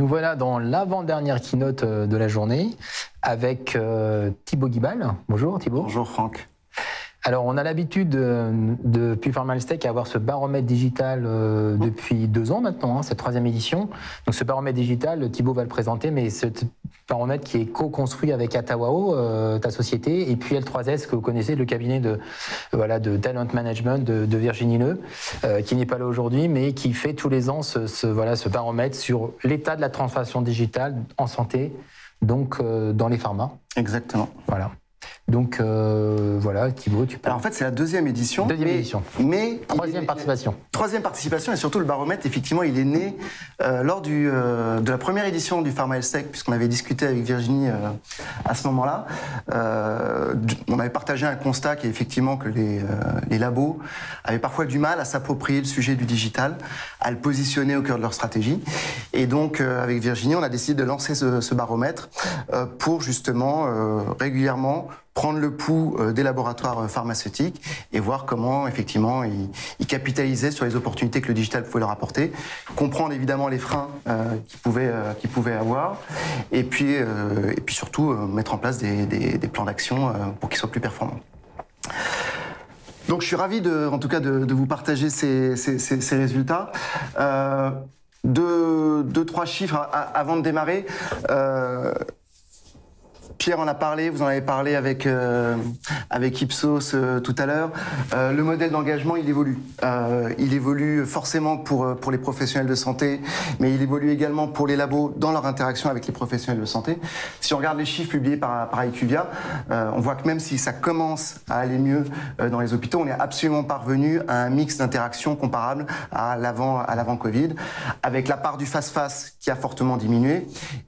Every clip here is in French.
voilà dans l'avant-dernière keynote de la journée avec Thibaut Guibal. Bonjour Thibaut. Bonjour Franck. Alors on a l'habitude depuis Pharmalstech à avoir ce baromètre digital depuis 2 ans maintenant, cette 3e édition. Donc ce baromètre digital, Thibaut va le présenter, mais ce baromètre qui est co-construit avec Atawao, ta société, et puis L3S que vous connaissez, le cabinet de talent management de Virginie Leu, qui n'est pas là aujourd'hui, mais qui fait tous les ans ce baromètre sur l'état de la transformation digitale en santé, donc dans les pharmas. Exactement. Voilà. Donc voilà, Thibaut, tu peux... Alors en fait, c'est la 2e édition. Mais 3e participation. 3e participation, et surtout le baromètre, effectivement, il est né lors de la première édition du Pharmalstech, puisqu'on avait discuté avec Virginie à ce moment-là. On avait partagé un constat qui est effectivement que les labos avaient parfois du mal à s'approprier le sujet du digital, à le positionner au cœur de leur stratégie. Et donc, avec Virginie, on a décidé de lancer ce baromètre pour justement régulièrement prendre le pouls des laboratoires pharmaceutiques et voir comment, effectivement, ils capitalisaient sur les opportunités que le digital pouvait leur apporter, comprendre évidemment les freins qu'ils pouvaient avoir, et puis surtout mettre en place des plans d'action pour qu'ils soient plus performants. Donc je suis ravi en tout cas de vous partager ces résultats. Deux, trois chiffres avant de démarrer. Pierre en a parlé, vous en avez parlé avec Ipsos tout à l'heure. Le modèle d'engagement, il évolue. Il évolue forcément pour les professionnels de santé, mais il évolue également pour les labos dans leur interaction avec les professionnels de santé. Si on regarde les chiffres publiés par IQVIA, on voit que même si ça commence à aller mieux dans les hôpitaux, on n'est absolument pas revenu à un mix d'interactions comparable à l'avant Covid, avec la part du face-face qui a fortement diminué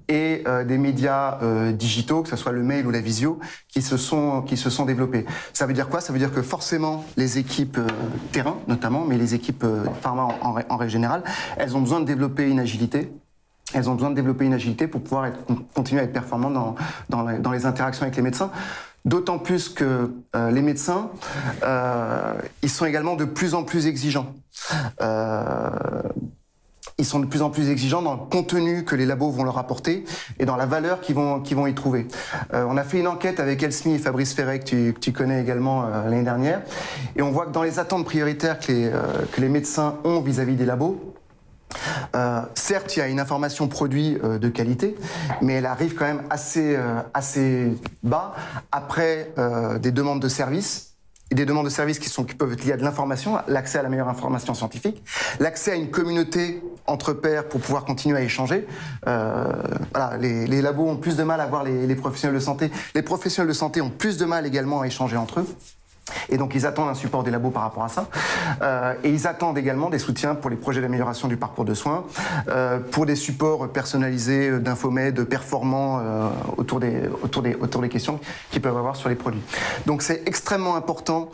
et des médias digitaux, que ce soit le mail ou la visio, qui se sont développés. Ça veut dire quoi? Ça veut dire que forcément, les équipes terrain, notamment, mais les équipes pharma en règle générale, elles ont besoin de développer une agilité. Elles ont besoin de développer une agilité pour pouvoir continuer à être performantes dans les interactions avec les médecins. D'autant plus que les médecins, ils sont également de plus en plus exigeants. Ils sont de plus en plus exigeants dans le contenu que les labos vont leur apporter et dans la valeur qu'ils vont y trouver. On a fait une enquête avec Elsmi et Fabrice Ferret, que tu connais également l'année dernière, et on voit que dans les attentes prioritaires que les médecins ont vis-à-vis des labos, certes, il y a une information produit de qualité, mais elle arrive quand même assez bas après des demandes de services. Et des demandes de services qui peuvent être liées à de l'information, l'accès à la meilleure information scientifique, l'accès à une communauté entre pairs pour pouvoir continuer à échanger. Voilà, les labos ont plus de mal à voir les professionnels de santé. Les professionnels de santé ont plus de mal également à échanger entre eux. Et donc ils attendent un support des labos par rapport à ça. Et ils attendent également des soutiens pour les projets d'amélioration du parcours de soins, pour des supports personnalisés d'infomèdes performants autour des questions qu'ils peuvent avoir sur les produits. Donc c'est extrêmement important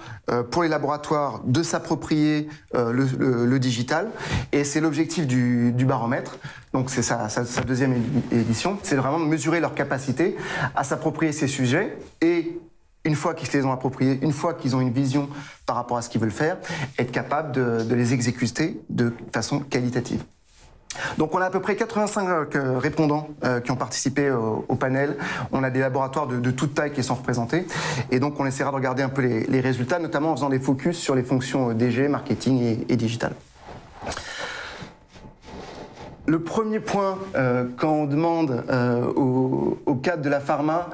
pour les laboratoires de s'approprier le digital, et c'est l'objectif du baromètre. Donc c'est sa 2e édition, c'est vraiment de mesurer leur capacité à s'approprier ces sujets, et une fois qu'ils se les ont appropriés, une fois qu'ils ont une vision par rapport à ce qu'ils veulent faire, être capable de les exécuter de façon qualitative. Donc on a à peu près 85 répondants qui ont participé au panel. On a des laboratoires de toute taille qui sont représentés. Et donc on essaiera de regarder un peu les résultats, notamment en faisant des focus sur les fonctions DG, marketing et digital. Le premier point, quand on demande au cadre de la pharma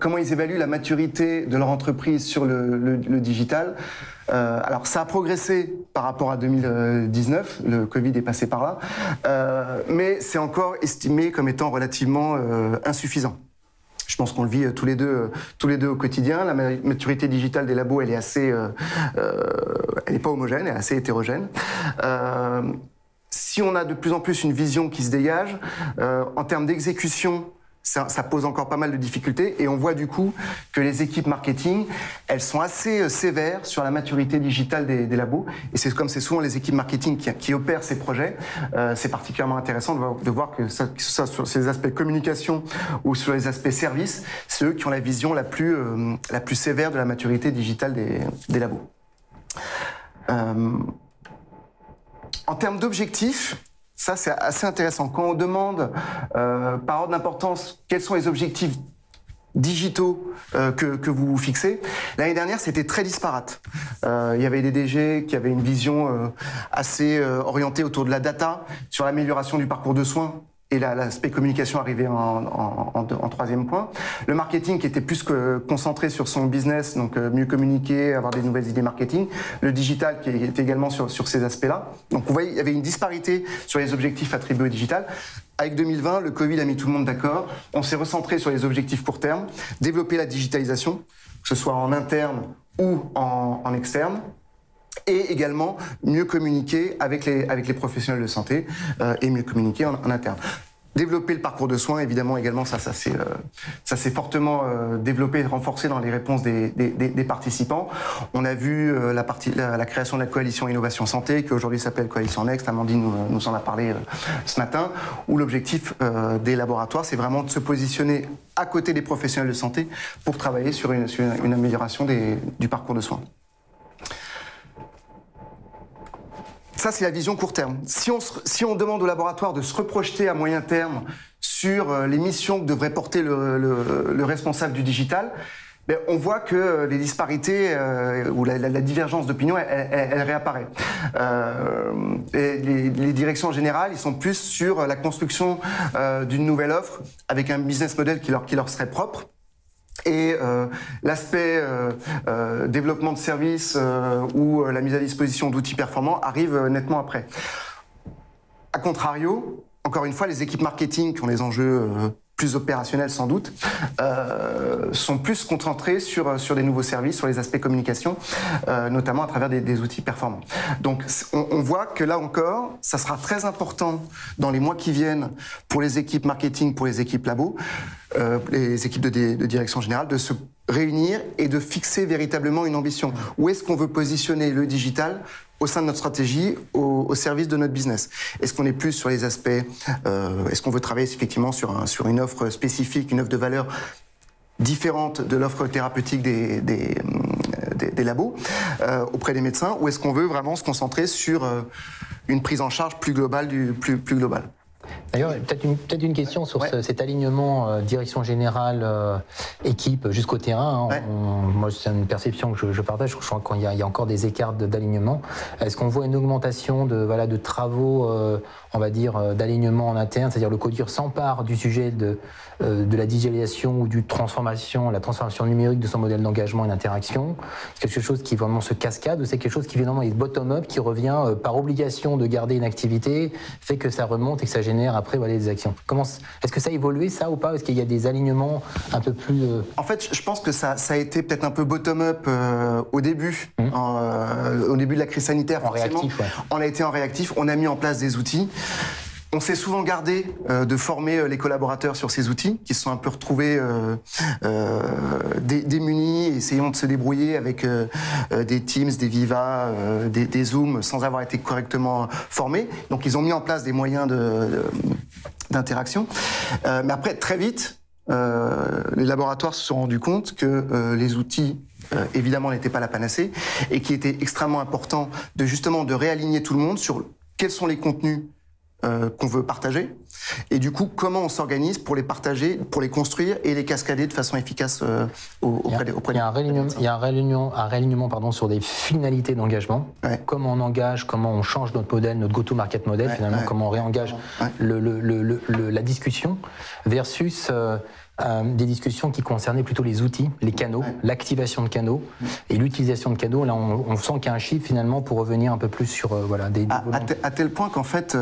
comment ils évaluent la maturité de leur entreprise sur le digital, alors ça a progressé par rapport à 2019, le Covid est passé par là, mais c'est encore estimé comme étant relativement insuffisant. Je pense qu'on le vit tous les deux au quotidien. La maturité digitale des labos, elle est elle n'est pas homogène, elle est assez hétérogène. Si on a de plus en plus une vision qui se dégage, en termes d'exécution, ça pose encore pas mal de difficultés, et on voit du coup que les équipes marketing, elles sont assez sévères sur la maturité digitale des labos, et c'est comme c'est souvent les équipes marketing qui opèrent ces projets, c'est particulièrement intéressant de voir que ce soit sur ces aspects communication ou sur les aspects services, c'est eux qui ont la vision la plus sévère de la maturité digitale des labos. En termes d'objectifs, Ça, c'est assez intéressant. Quand on demande par ordre d'importance quels sont les objectifs digitaux que vous fixez, l'année dernière, c'était très disparate. Il y avait des DG qui avaient une vision assez orientée autour de la data, sur l'amélioration du parcours de soins, et l'aspect communication arrivait en troisième point. Le marketing qui était plus concentré sur son business, donc mieux communiquer, avoir des nouvelles idées marketing. Le digital qui était également sur ces aspects-là. Donc vous voyez, il y avait une disparité sur les objectifs attribués au digital. Avec 2020, le Covid a mis tout le monde d'accord. On s'est recentré sur les objectifs court terme, développer la digitalisation, que ce soit en interne ou en externe. Et également mieux communiquer avec les professionnels de santé et mieux communiquer en interne. Développer le parcours de soins, évidemment, également, ça s'est fortement développé et renforcé dans les réponses des participants. On a vu la création de la coalition Innovation Santé, qui aujourd'hui s'appelle Coalition Next. Amandine nous en a parlé ce matin, où l'objectif des laboratoires, c'est vraiment de se positionner à côté des professionnels de santé pour travailler sur une amélioration du parcours de soins. Ça, c'est la vision court terme. Si on demande au laboratoire de se reprojeter à moyen terme sur les missions que devrait porter le responsable du digital, ben, on voit que les disparités ou la divergence d'opinion, elle réapparaît. Les directions générales, ils sont plus sur la construction d'une nouvelle offre avec un business model qui leur serait propre. Et l'aspect développement de services ou la mise à disposition d'outils performants arrive nettement après. A contrario, encore une fois, les équipes marketing qui ont des enjeux plus opérationnels sans doute, sont plus concentrées sur des nouveaux services, sur les aspects communication, notamment à travers des outils performants. Donc on voit que là encore, ça sera très important dans les mois qui viennent pour les équipes marketing, pour les équipes labo, les équipes de direction générale, de se réunir et de fixer véritablement une ambition. Où est-ce qu'on veut positionner le digital au sein de notre stratégie, au service de notre business? Est-ce qu'on est plus sur les aspects, est-ce qu'on veut travailler effectivement sur une offre spécifique, une offre de valeur différente de l'offre thérapeutique des labos auprès des médecins, ou est-ce qu'on veut vraiment se concentrer sur une prise en charge plus globale plus globale? D'ailleurs, peut-être une question sur cet alignement direction générale, équipe jusqu'au terrain. Hein. Moi, c'est une perception que je partage. Je crois qu'il y a encore des écarts d'alignement. Est-ce qu'on voit une augmentation de travaux, on va dire, d'alignement en interne, c'est-à-dire le CODIR s'empare du sujet de la digitalisation ou la transformation numérique de son modèle d'engagement et d'interaction? C'est quelque chose qui vraiment se cascade, ou c'est quelque chose qui finalement est bottom-up, qui revient par obligation de garder une activité, fait que ça remonte et que ça génère après des actions? Est-ce que ça a évolué, ça, ou pas? Est-ce qu'il y a des alignements un peu plus... En fait, je pense que ça a été peut-être un peu bottom-up au début, au début de la crise sanitaire. En réactif, ouais. On a été en réactif, on a mis en place des outils. On s'est souvent gardé de former les collaborateurs sur ces outils, qui se sont un peu retrouvés démunis, essayant de se débrouiller avec des Teams, des Viva, des Zoom, sans avoir été correctement formés. Donc ils ont mis en place des moyens d'interaction. Mais après, très vite, les laboratoires se sont rendus compte que les outils évidemment n'étaient pas la panacée, et qu'il était extrêmement important de réaligner tout le monde sur quels sont les contenus qu'on veut partager, et du coup comment on s'organise pour les partager, pour les construire et les cascader de façon efficace auprès des Il y a un réalignement sur des finalités d'engagement. Ouais. Comment on engage, comment on change notre modèle, notre go-to-market model, finalement, comment on réengage la discussion versus des discussions qui concernaient plutôt les outils, les canaux, l'activation de canaux et l'utilisation de canaux. Là, on sent qu'il y a un chiffre finalement pour revenir un peu plus sur des à tel point qu'en fait,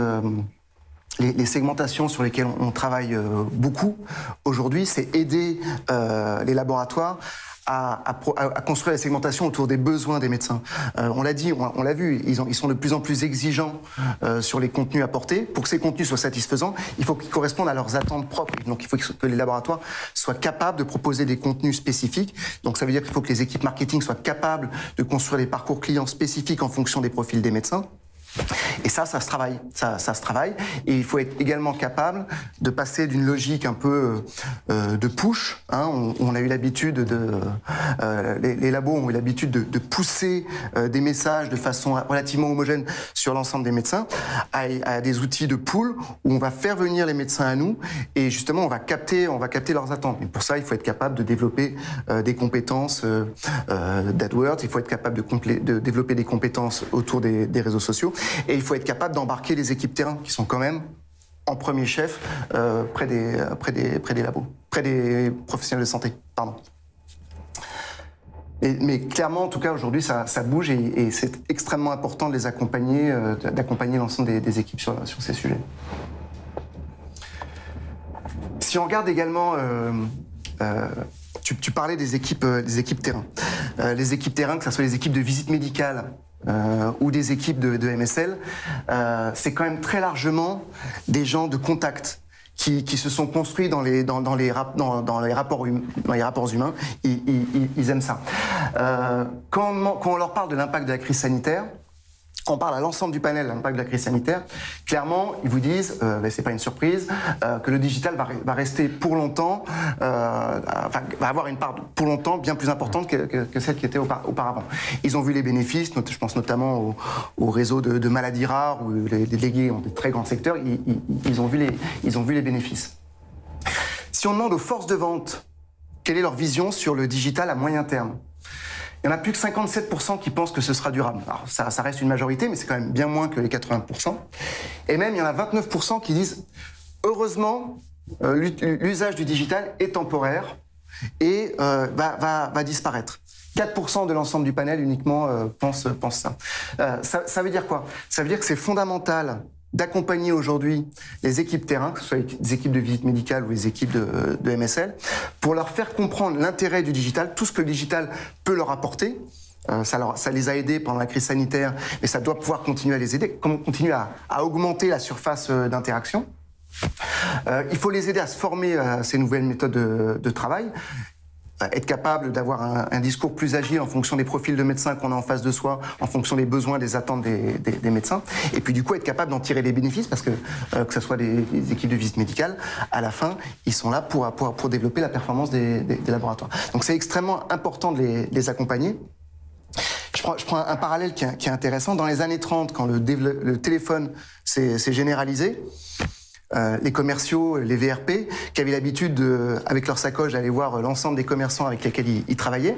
les segmentations sur lesquelles on travaille beaucoup aujourd'hui, c'est aider les laboratoires à construire la segmentation autour des besoins des médecins. On l'a dit, on l'a vu, ils sont de plus en plus exigeants sur les contenus apportés. Pour que ces contenus soient satisfaisants, il faut qu'ils correspondent à leurs attentes propres. Donc il faut que les laboratoires soient capables de proposer des contenus spécifiques. Donc ça veut dire qu'il faut que les équipes marketing soient capables de construire des parcours clients spécifiques en fonction des profils des médecins. Et ça se travaille. Ça se travaille. Et il faut être également capable de passer d'une logique un peu de push. Hein, on a eu l'habitude les labos ont eu l'habitude de pousser des messages de façon relativement homogène sur l'ensemble des médecins, à des outils de pull où on va faire venir les médecins à nous et justement on va capter leurs attentes. Mais pour ça, il faut être capable de développer des compétences d'AdWords, il faut être capable de développer des compétences autour des réseaux sociaux et il faut être capable d'embarquer les équipes terrain qui sont quand même en premier chef près des labos, près des professionnels de santé. Pardon. Mais clairement, en tout cas, aujourd'hui, ça bouge et c'est extrêmement important de les accompagner, d'accompagner l'ensemble des équipes sur ces sujets. Si on regarde également, tu parlais des équipes terrain. Les équipes terrain, que ce soit les équipes de visite médicale ou des équipes de MSL, c'est quand même très largement des gens de contact. Qui se sont construits dans les rapports humains, ils aiment ça. Quand on leur parle de l'impact de la crise sanitaire, quand on parle à l'ensemble du panel de l'impact de la crise sanitaire, clairement, ils vous disent, c'est pas une surprise, que le digital va rester pour longtemps, va avoir une part pour longtemps bien plus importante que celle qui était auparavant. Ils ont vu les bénéfices, je pense notamment au réseau de maladies rares où les délégués ont des très grands secteurs, ils ont vu les bénéfices. Si on demande aux forces de vente quelle est leur vision sur le digital à moyen terme, il n'y en a plus que 57% qui pensent que ce sera durable. Alors, ça reste une majorité, mais c'est quand même bien moins que les 80%. Et même, il y en a 29% qui disent « Heureusement, l'usage du digital est temporaire et va disparaître ». 4% de l'ensemble du panel uniquement pense ça. Ça veut dire quoi? Ça veut dire que c'est fondamental d'accompagner aujourd'hui les équipes terrain, que ce soit les équipes de visite médicale ou les équipes de MSL, pour leur faire comprendre l'intérêt du digital, tout ce que le digital peut leur apporter. Ça les a aidés pendant la crise sanitaire, mais ça doit pouvoir continuer à les aider, continuer à augmenter la surface d'interaction. Il faut les aider à se former à ces nouvelles méthodes de travail, être capable d'avoir un discours plus agile en fonction des profils de médecins qu'on a en face de soi, en fonction des besoins, des attentes des médecins, et puis du coup être capable d'en tirer les bénéfices, parce que ce soit des équipes de visite médicale, à la fin, ils sont là pour développer la performance des laboratoires. Donc c'est extrêmement important de les accompagner. Je prends un parallèle qui est intéressant. Dans les années 30, quand le téléphone s'est généralisé, les commerciaux, les VRP, qui avaient l'habitude, avec leur sacoche, d'aller voir l'ensemble des commerçants avec lesquels ils travaillaient,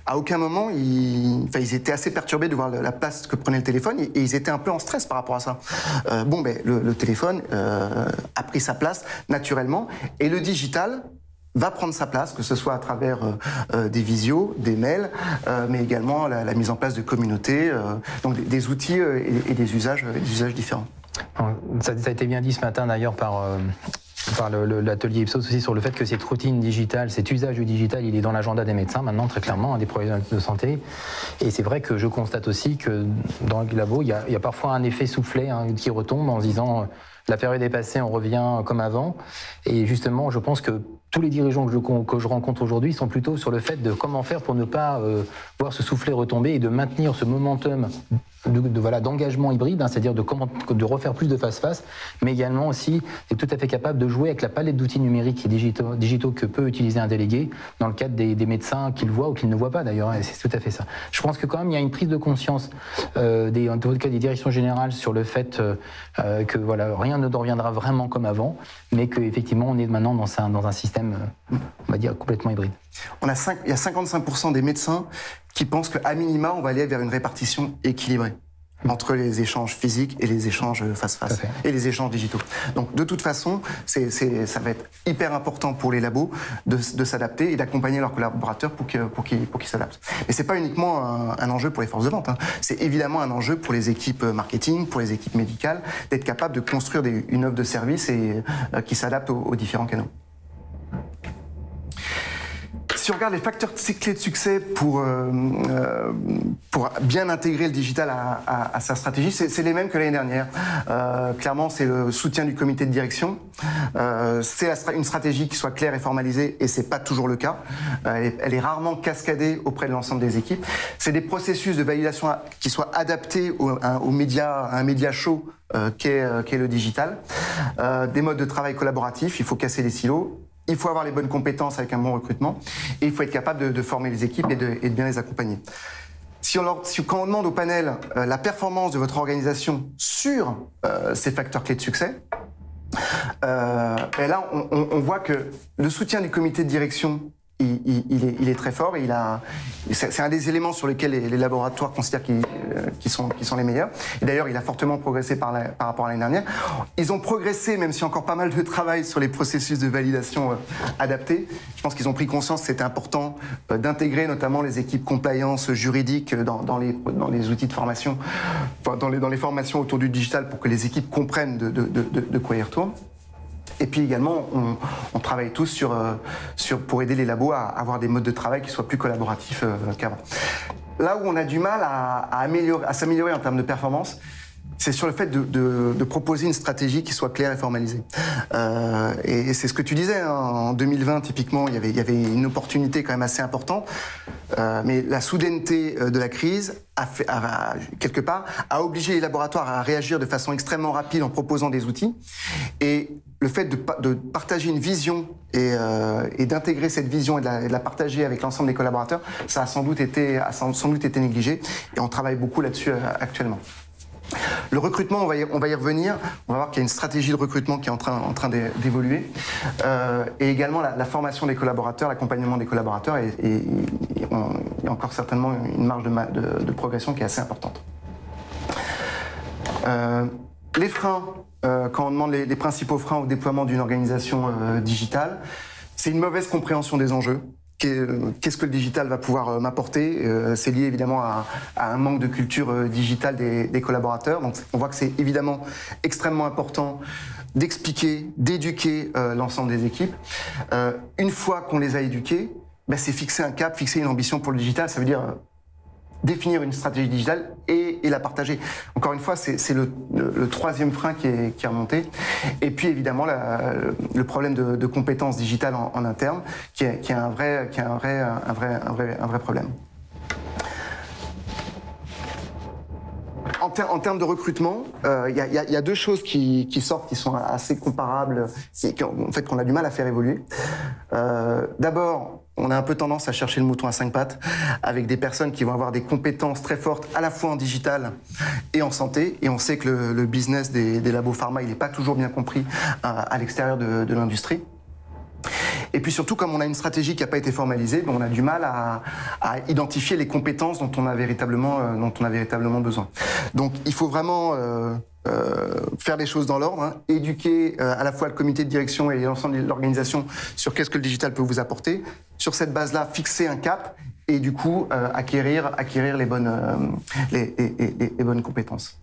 à aucun moment, ils étaient assez perturbés de voir la place que prenait le téléphone et ils étaient un peu en stress par rapport à ça. Le téléphone a pris sa place naturellement et le digital va prendre sa place, que ce soit à travers des visios, des mails, mais également la mise en place de communautés, donc des outils et des usages différents. Ça a été bien dit ce matin d'ailleurs par l'atelier Ipsos aussi sur le fait que cette routine digitale, cet usage du digital, il est dans l'agenda des médecins maintenant très clairement, des professionnels de santé. Et c'est vrai que je constate aussi que dans le labo, il y a parfois un effet soufflet qui retombe en se disant la période est passée, on revient comme avant. Et justement, je pense que tous les dirigeants que je rencontre aujourd'hui sont plutôt sur le fait de comment faire pour ne pas voir ce soufflet retomber et de maintenir ce momentum d'engagement hybride, c'est-à-dire de refaire plus de face-face, mais également aussi d'être tout à fait capable de jouer avec la palette d'outils numériques et digitaux que peut utiliser un délégué dans le cadre des médecins qu'il voit ou qu'il ne voit pas d'ailleurs, et c'est tout à fait ça. Je pense que quand même il y a une prise de conscience en tout cas des directions générales sur le fait que rien ne reviendra vraiment comme avant, mais qu'effectivement on est maintenant dans un système, on va dire, complètement hybride. Il y a 55% des médecins qui pensent qu'à minima, on va aller vers une répartition équilibrée entre les échanges physiques et les échanges face-face et les échanges digitaux. Donc de toute façon, ça va être hyper important pour les labos de s'adapter et d'accompagner leurs collaborateurs pour qu'ils s'adaptent. Mais c'est pas uniquement un enjeu pour les forces de vente, c'est évidemment un enjeu pour les équipes marketing, pour les équipes médicales, d'être capable de construire une offre de service qui s'adapte aux différents canaux. Si Si on regarde les facteurs clés de succès pour bien intégrer le digital à sa stratégie, c'est les mêmes que l'année dernière. Clairement, c'est le soutien du comité de direction, c'est une stratégie qui soit claire et formalisée, et c'est pas toujours le cas. Elle est rarement cascadée auprès de l'ensemble des équipes. C'est des processus de validation qui soient adaptés à un média chaud qu'est le digital. Des modes de travail collaboratifs, il faut casser les silos. Il faut avoir les bonnes compétences avec un bon recrutement et il faut être capable de former les équipes et de bien les accompagner. Quand on demande au panel la performance de votre organisation sur ces facteurs clés de succès, et là on voit que le soutien du comité de direction il est très fort et c'est un des éléments sur lesquels les laboratoires considèrent qu'ils sont les meilleurs. Et d'ailleurs, il a fortement progressé par rapport à l'année dernière. Ils ont progressé, même s'il y a encore pas mal de travail sur les processus de validation adaptés. Je pense qu'ils ont pris conscience que c'était important d'intégrer notamment les équipes compliance juridiques dans les outils de formation, dans les formations autour du digital pour que les équipes comprennent de quoi ils retournent. Et puis également, on travaille tous pour aider les labos à avoir des modes de travail qui soient plus collaboratifs qu'avant. Là où on a du mal à s'améliorer en termes de performance, c'est sur le fait de proposer une stratégie qui soit claire et formalisée. Et c'est ce que tu disais, hein, en 2020, typiquement, il y avait une opportunité quand même assez importante, mais la soudaineté de la crise quelque part, a obligé les laboratoires à réagir de façon extrêmement rapide en proposant des outils. Et le fait de partager une vision et d'intégrer cette vision et de la partager avec l'ensemble des collaborateurs, ça a sans doute été négligé. Et on travaille beaucoup là-dessus actuellement. Le recrutement, on va y revenir. On va voir qu'il y a une stratégie de recrutement qui est en train d'évoluer. Et également la formation des collaborateurs, l'accompagnement des collaborateurs. Et il y a encore certainement une marge de progression qui est assez importante. Les freins, quand on demande les principaux freins au déploiement d'une organisation digitale, c'est une mauvaise compréhension des enjeux. Qu'est-ce que le digital va pouvoir m'apporter? C'est lié évidemment à un manque de culture digitale des collaborateurs. Donc on voit que c'est évidemment extrêmement important d'expliquer, d'éduquer l'ensemble des équipes. Une fois qu'on les a éduqués, c'est fixer un cap, fixer une ambition pour le digital. Ça veut dire définir une stratégie digitale et la partager. Encore une fois, c'est le troisième frein qui est remonté. Et puis évidemment le problème de compétences digitales en interne, qui est un vrai problème. En termes de recrutement, il y a deux choses qui sortent, qui sont assez comparables, en fait qu'on a du mal à faire évoluer. D'abord, on a un peu tendance à chercher le mouton à 5 pattes, avec des personnes qui vont avoir des compétences très fortes, à la fois en digital et en santé. Et on sait que le business des labos pharma, il n'est pas toujours bien compris à l'extérieur de l'industrie. Et puis surtout, comme on a une stratégie qui n'a pas été formalisée, on a du mal à identifier les compétences dont on a véritablement besoin. Donc il faut vraiment faire les choses dans l'ordre, hein, éduquer à la fois le comité de direction et l'ensemble de l'organisation sur qu'est-ce que le digital peut vous apporter. Sur cette base-là, fixer un cap et du coup acquérir les bonnes compétences.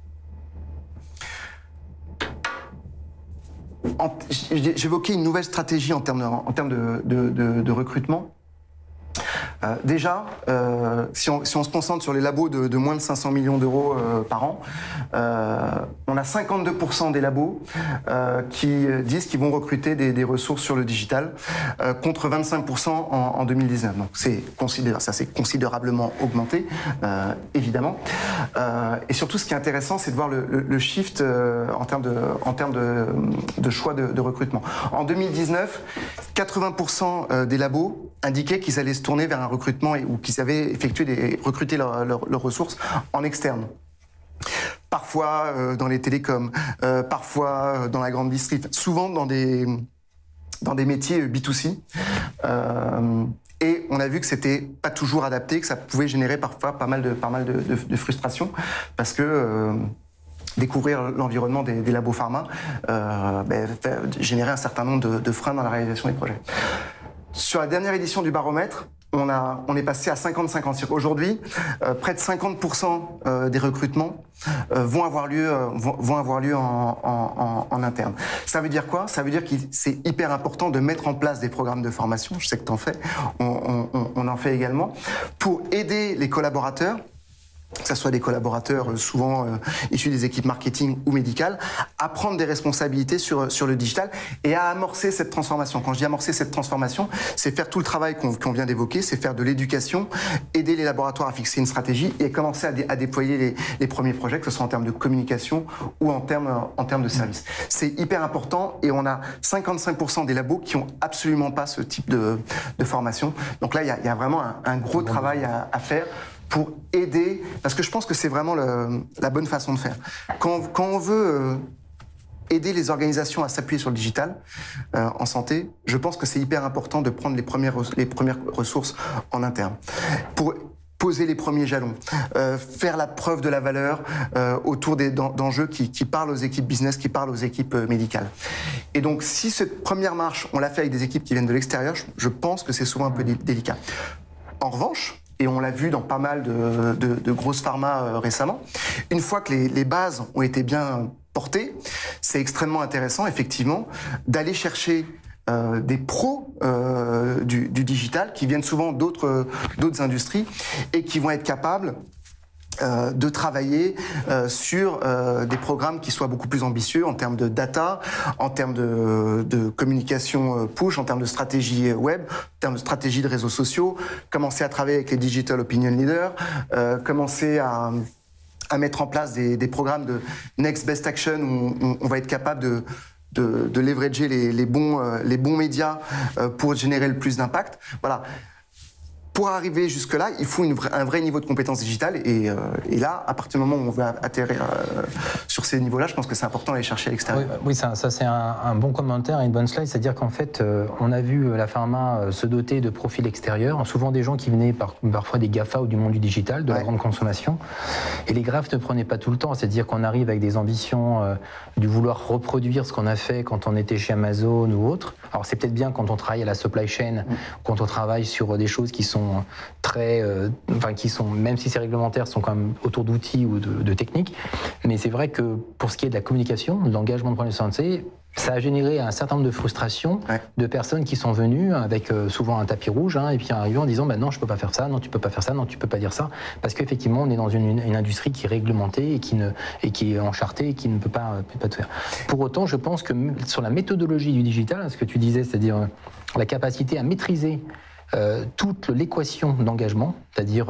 J'évoquais une nouvelle stratégie en termes de recrutement. Déjà, si on se concentre sur les labos de moins de 500 millions d'euros par an, on a 52% des labos qui disent qu'ils vont recruter des ressources sur le digital, contre 25% en 2019. Donc ça s'est considérablement augmenté, évidemment. Et surtout, ce qui est intéressant, c'est de voir le shift en termes de choix de recrutement. En 2019, 80% des labos indiquaient qu'ils allaient se tourner vers un recrutement ou qu'ils avaient recruté leurs ressources en externe. Parfois dans les télécoms, parfois dans la grande distrie, souvent dans des métiers B2C. Et on a vu que c'était pas toujours adapté, que ça pouvait générer parfois pas mal de frustration, parce que découvrir l'environnement des labos pharma générait un certain nombre de freins dans la réalisation des projets. Sur la dernière édition du baromètre, on est passé à 50-50. Aujourd'hui, près de 50% des recrutements vont avoir lieu en interne. Ça veut dire quoi? Ça veut dire que c'est hyper important de mettre en place des programmes de formation. Je sais que tu en fais, on en fait également, pour aider les collaborateurs, que ce soit des collaborateurs souvent issus des équipes marketing ou médicales, à prendre des responsabilités sur le digital et à amorcer cette transformation. Quand je dis amorcer cette transformation, c'est faire tout le travail qu'on vient d'évoquer, c'est faire de l'éducation, aider les laboratoires à fixer une stratégie et commencer à déployer les premiers projets, que ce soit en termes de communication ou en termes de service. C'est hyper important et on a 55% des labos qui n'ont absolument pas ce type de formation. Donc là, il y a vraiment un gros travail à faire pour aider, parce que je pense que c'est vraiment la bonne façon de faire. Quand on veut aider les organisations à s'appuyer sur le digital en santé, je pense que c'est hyper important de prendre les premières ressources en interne. Pour poser les premiers jalons, faire la preuve de la valeur autour d'enjeux qui parlent aux équipes business, qui parlent aux équipes médicales. Et donc, si cette première marche, on l'a fait avec des équipes qui viennent de l'extérieur, je pense que c'est souvent un peu délicat. En revanche, et on l'a vu dans pas mal de grosses pharma récemment, une fois que les bases ont été bien portées, c'est extrêmement intéressant, effectivement, d'aller chercher des pros du digital qui viennent souvent d'autres industries et qui vont être capables de travailler sur des programmes qui soient beaucoup plus ambitieux en termes de data, en termes de communication push, en termes de stratégie web, en termes de stratégie de réseaux sociaux, commencer à travailler avec les digital opinion leaders, commencer à mettre en place des programmes de next best action où on va être capable de leverager les bons médias pour générer le plus d'impact. Voilà. Pour arriver jusque-là, il faut un vrai niveau de compétence digitale et là, à partir du moment où on veut atterrir sur ces niveaux-là, je pense que c'est important d'aller chercher à l'extérieur. Oui, ça c'est un bon commentaire et une bonne slide, c'est-à-dire qu'en fait, on a vu la pharma se doter de profils extérieurs, souvent des gens qui venaient parfois des GAFA ou du monde du digital, de la grande consommation, et les greffes ne prenaient pas tout le temps, c'est-à-dire qu'on arrive avec des ambitions du vouloir reproduire ce qu'on a fait quand on était chez Amazon ou autre. Alors c'est peut-être bien quand on travaille à la supply chain, quand on travaille sur des choses qui sont très, qui sont, même si c'est réglementaire, sont quand même autour d'outils ou de techniques. Mais c'est vrai que pour ce qui est de la communication, de l'engagement de problème de santé, ça a généré un certain nombre de frustrations de personnes qui sont venues avec souvent un tapis rouge et puis arrivant en disant non, je peux pas faire ça, non, tu peux pas faire ça, non, tu peux pas dire ça, parce qu'effectivement on est dans une industrie qui est réglementée et qui est enchartée et qui ne peut pas tout faire. Pour autant, je pense que sur la méthodologie du digital, ce que tu disais, c'est-à-dire la capacité à maîtriser toute l'équation d'engagement, c'est-à-dire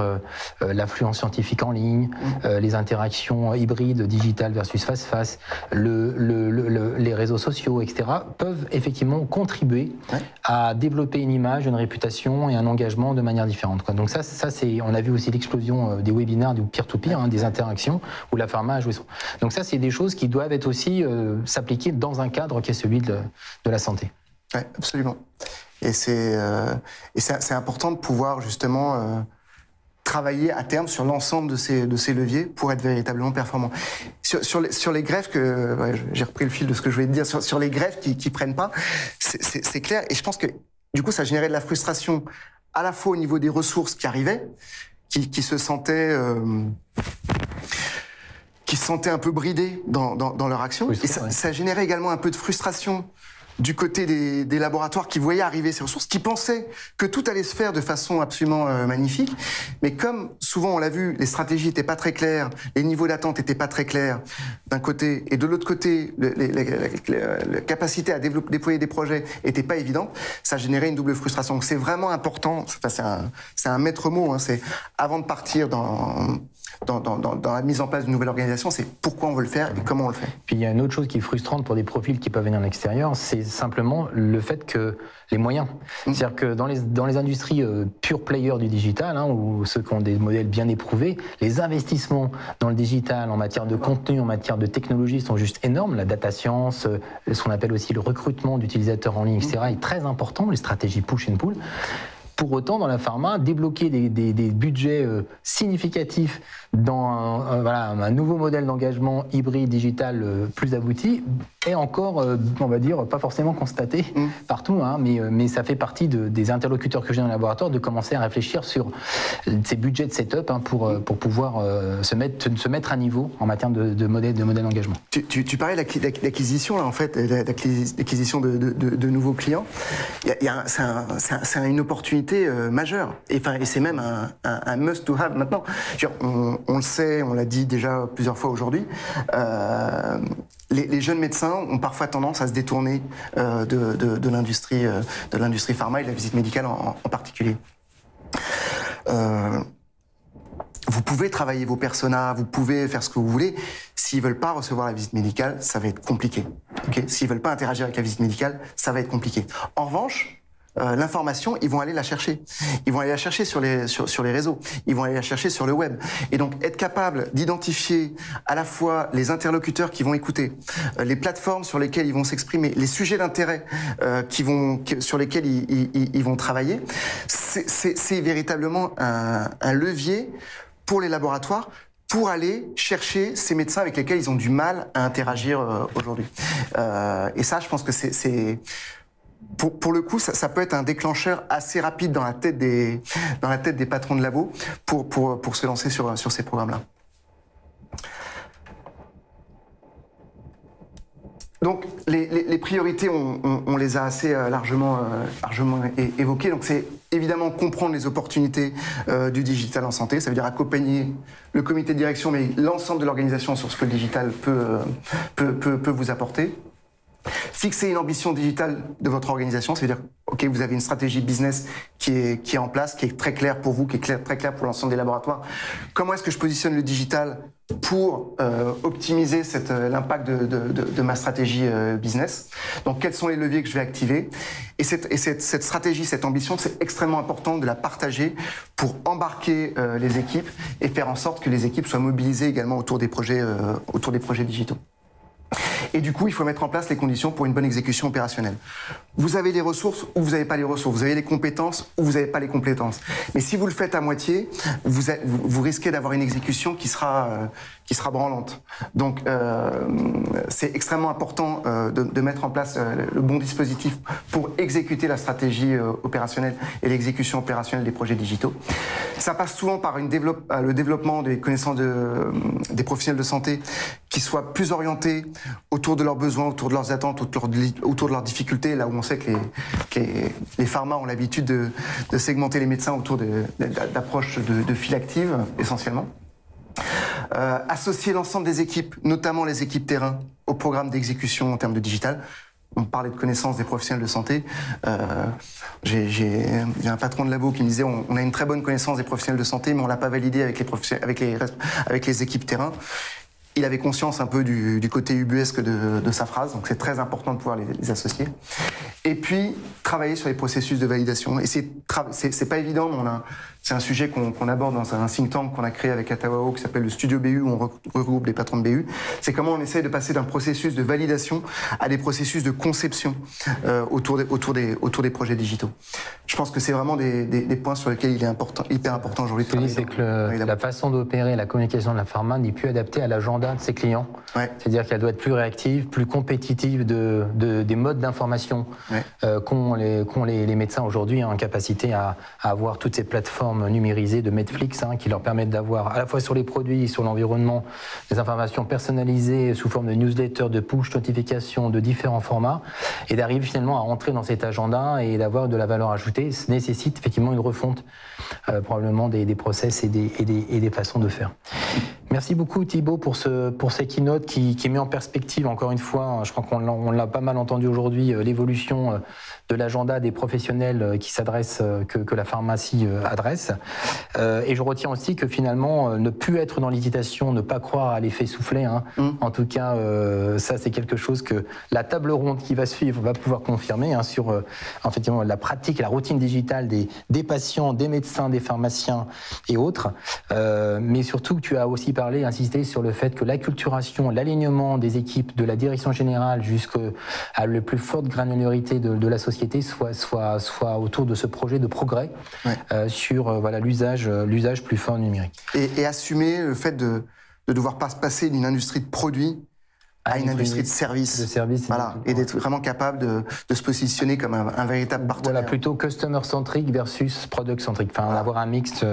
l'affluence scientifique en ligne, les interactions hybrides, digitales versus face-face, les réseaux sociaux, etc., peuvent effectivement contribuer à développer une image, une réputation et un engagement de manière différente. Donc ça c'est, on a vu aussi l'explosion des webinaires, du peer-to-peer, des interactions, où la pharma a joué son. Donc ça, c'est des choses qui doivent être aussi s'appliquer dans un cadre qui est celui de la santé. Oui, absolument. Et c'est important de pouvoir justement travailler à terme sur l'ensemble de ces leviers pour être véritablement performant. Sur les greffes, j'ai repris le fil de ce que je voulais te dire, sur les greffes qui prennent pas, c'est clair. Et je pense que du coup, ça générait de la frustration à la fois au niveau des ressources qui arrivaient, qui se sentaient un peu bridés dans leur action. Oui, et ça générait également un peu de frustration du côté des laboratoires qui voyaient arriver ces ressources, qui pensaient que tout allait se faire de façon absolument magnifique. Mais comme souvent on l'a vu, les stratégies n'étaient pas très claires, les niveaux d'attente n'étaient pas très clairs d'un côté, et de l'autre côté, la capacité à déployer des projets n'était pas évidente, ça générait une double frustration. Donc c'est vraiment important, c'est un maître mot, c'est avant de partir dans la mise en place d'une nouvelle organisation, c'est pourquoi on veut le faire et comment on le fait. Puis il y a une autre chose qui est frustrante pour des profils qui peuvent venir en extérieur, c'est simplement le fait que les moyens. C'est-à-dire que dans les industries pure player du digital, ou ceux qui ont des modèles bien éprouvés, les investissements dans le digital en matière de contenu, en matière de technologie sont juste énormes. La data science, ce qu'on appelle aussi le recrutement d'utilisateurs en ligne, etc., est très important, les stratégies push and pull. Pour autant, dans la pharma, débloquer des budgets significatifs dans un nouveau modèle d'engagement hybride digital plus abouti est encore, on va dire, pas forcément constaté partout, hein, mais ça fait partie des interlocuteurs que j'ai dans le laboratoire de commencer à réfléchir sur ces budgets de setup hein, pour pouvoir se mettre à niveau en matière de modèle d'engagement. Tu parlais d'acquisition, là, en fait, l'acquisition de nouveaux clients. C'est une opportunité majeure. Et c'est même un must-to-have maintenant. On le sait, on l'a dit déjà plusieurs fois aujourd'hui. Les jeunes médecins ont parfois tendance à se détourner de l'industrie pharma et de la visite médicale en particulier. Vous pouvez travailler vos personas, vous pouvez faire ce que vous voulez. S'ils veulent pas recevoir la visite médicale, ça va être compliqué. Okay, s'ils veulent pas interagir avec la visite médicale, ça va être compliqué. En revanche, l'information, ils vont aller la chercher. Ils vont aller la chercher sur les réseaux. Ils vont aller la chercher sur le web. Et donc, être capable d'identifier à la fois les interlocuteurs qui vont écouter, les plateformes sur lesquelles ils vont s'exprimer, les sujets d'intérêt sur lesquels ils vont travailler, c'est véritablement un levier pour les laboratoires pour aller chercher ces médecins avec lesquels ils ont du mal à interagir aujourd'hui. Et ça, je pense que c'est pour le coup, ça peut être un déclencheur assez rapide dans la tête des patrons de labo pour se lancer sur ces programmes-là. Donc, les priorités, on les a assez largement évoquées. Donc, c'est évidemment comprendre les opportunités du digital en santé. Ça veut dire accompagner le comité de direction, mais l'ensemble de l'organisation sur ce que le digital peut vous apporter. Fixer une ambition digitale de votre organisation, c'est-à-dire, ok, vous avez une stratégie business qui est en place, qui est très claire pour vous, qui est très claire pour l'ensemble des laboratoires. Comment est-ce que je positionne le digital pour optimiser l'impact de ma stratégie business? Donc, quels sont les leviers que je vais activer? Et cette stratégie, cette ambition, c'est extrêmement important de la partager pour embarquer les équipes et faire en sorte que les équipes soient mobilisées également autour des projets digitaux. Et du coup, il faut mettre en place les conditions pour une bonne exécution opérationnelle. Vous avez les ressources ou vous n'avez pas les ressources. Vous avez les compétences ou vous n'avez pas les compétences. Mais si vous le faites à moitié, vous risquez d'avoir une exécution qui sera branlante. Donc, c'est extrêmement important de mettre en place le bon dispositif pour exécuter la stratégie opérationnelle et l'exécution opérationnelle des projets digitaux. Ça passe souvent par le développement des connaissances des professionnels de santé qui soient plus orientés autour de leurs besoins, autour de leurs attentes, autour de leurs difficultés, là où on sait que les pharma ont l'habitude de segmenter les médecins autour d'approches de file active, essentiellement. Associer l'ensemble des équipes, notamment les équipes terrain, au programme d'exécution en termes de digital. On parlait de connaissances des professionnels de santé. J'ai un patron de labo qui me disait on a une très bonne connaissance des professionnels de santé, mais on l'a pas validé avec les équipes terrain. Il avait conscience un peu du côté ubuesque de sa phrase, donc c'est très important de pouvoir les associer. Et puis, travailler sur les processus de validation. Et c'est pas évident, mais c'est un sujet qu'on aborde dans un think tank qu'on a créé avec Atawao qui s'appelle le Studio BU, où on regroupe les patrons de BU. C'est comment on essaie de passer d'un processus de validation à des processus de conception autour des projets digitaux. Je pense que c'est vraiment des points sur lesquels il est hyper important aujourd'hui de travailler. C'est que la façon d'opérer la communication de la pharma n'est plus adaptée à l'agenda de ses clients. Ouais. C'est-à-dire qu'elle doit être plus réactive, plus compétitive des modes d'information qu'ont les médecins aujourd'hui, en capacité à avoir toutes ces plateformes numérisées de Netflix qui leur permettent d'avoir à la fois sur les produits, sur l'environnement, des informations personnalisées sous forme de newsletter, de push notification, de différents formats, et d'arriver finalement à rentrer dans cet agenda et d'avoir de la valeur ajoutée. Ça nécessite effectivement une refonte probablement des process et des façons de faire. Merci beaucoup Thibaut pour ces keynotes qui met en perspective, encore une fois, je crois qu'on l'a pas mal entendu aujourd'hui, l'évolution de l'agenda des professionnels qui s'adressent, que la pharmacie adresse. Et je retiens aussi que finalement, ne plus être dans l'hésitation, ne pas croire à l'effet soufflé, en tout cas, ça c'est quelque chose que la table ronde qui va suivre va pouvoir confirmer sur effectivement, la pratique, la routine digitale des patients, des médecins, des pharmaciens et autres. Mais surtout, tu as aussi insisté sur le fait que l'acculturation, l'alignement des équipes de la direction générale jusqu'à la plus forte granularité de la société soit autour de ce projet de progrès sur l'usage plus fort numérique. Et assumer le fait de devoir passer d'une industrie de produits à une industrie de services. Voilà, et d'être vraiment capable de se positionner comme un véritable partenaire. Voilà, plutôt customer-centric versus product-centric, enfin avoir un mix.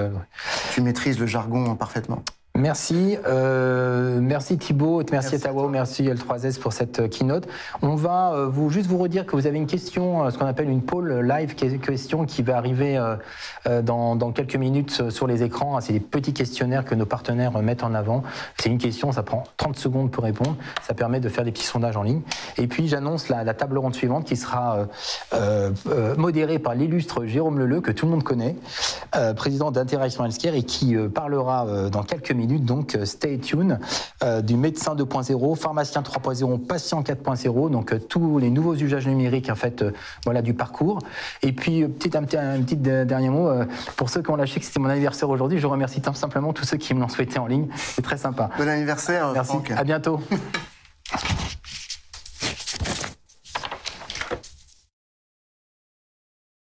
Tu maîtrises le jargon parfaitement. Merci, merci Thibaut, merci Etawao, merci L3S pour cette keynote. On va juste vous redire que vous avez une question, ce qu'on appelle une poll live question qui va arriver dans quelques minutes sur les écrans. C'est des petits questionnaires que nos partenaires mettent en avant. C'est une question, ça prend 30 secondes pour répondre. Ça permet de faire des petits sondages en ligne. Et puis j'annonce la table ronde suivante qui sera modérée par l'illustre Jérôme Leleu, que tout le monde connaît, président d'Interaction Healthcare, et qui parlera dans quelques minutes. Donc stay tuned, du médecin 2.0, pharmacien 3.0, patient 4.0, donc tous les nouveaux usages numériques en fait, voilà, du parcours. Et puis un petit dernier mot, pour ceux qui ont lâché que c'était mon anniversaire aujourd'hui, je remercie simplement tous ceux qui me l'ont souhaité en ligne, c'est très sympa. Bon anniversaire, merci, Franck. À bientôt.